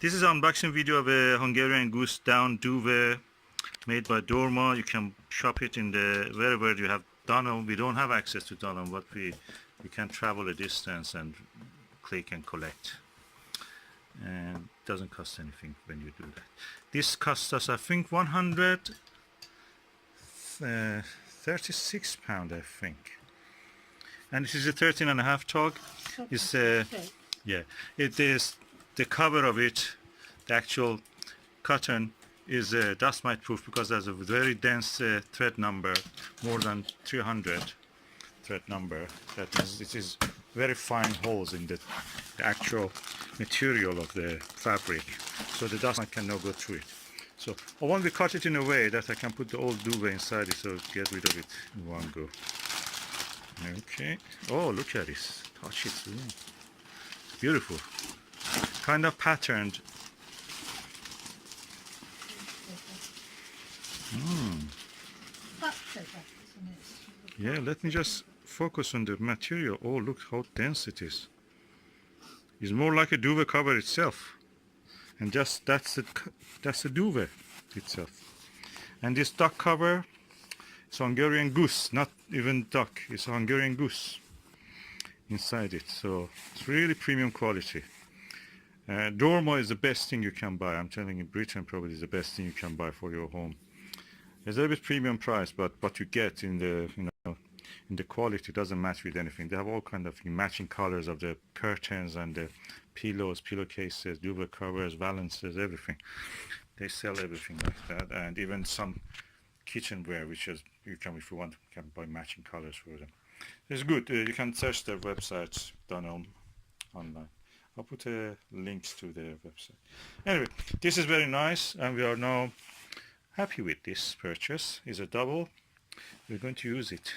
This is an unboxing video of a Hungarian Goose down duvet made by Dorma. You can shop it in the wherever you have Dunelm. We don't have access to Dunelm, but we can travel a distance and click and collect. And it doesn't cost anything when you do that. This cost us, I think, 136 pound, I think. And this is a 13.5 tog. It's yeah, it is. The cover of it, the actual cotton, is dust mite proof because there's a very dense thread number, more than 300 thread number. That means it is very fine holes in the actual material of the fabric, so the dust mite cannot go through it. So I want to cut it in a way that I can put the old duvet inside it, so get rid of it in one go. Okay. Oh, look at this. Touch it. Beautiful. Kind of patterned. Yeah, let me just focus on the material. Oh, look how dense it is. It's more like a duvet cover itself, and just that's the duvet itself. And this duck cover, it's Hungarian goose, not even duck. It's Hungarian goose inside it, so it's really premium quality. Dorma is the best thing you can buy. I'm telling you, Britain probably is the best thing you can buy for your home. It's a little bit premium price, but what you get in the in the quality doesn't match with anything. They have all kind of matching colors of the curtains and the pillows, pillowcases, duvet covers, valances, everything. They sell everything like that, and even some kitchenware, which is if you want, you can buy matching colors for them. It's good. You can search their websites, Dunelm, online. I'll put links to their website. Anyway, this is very nice, and we are now happy with this purchase. It's a double. We're going to use it.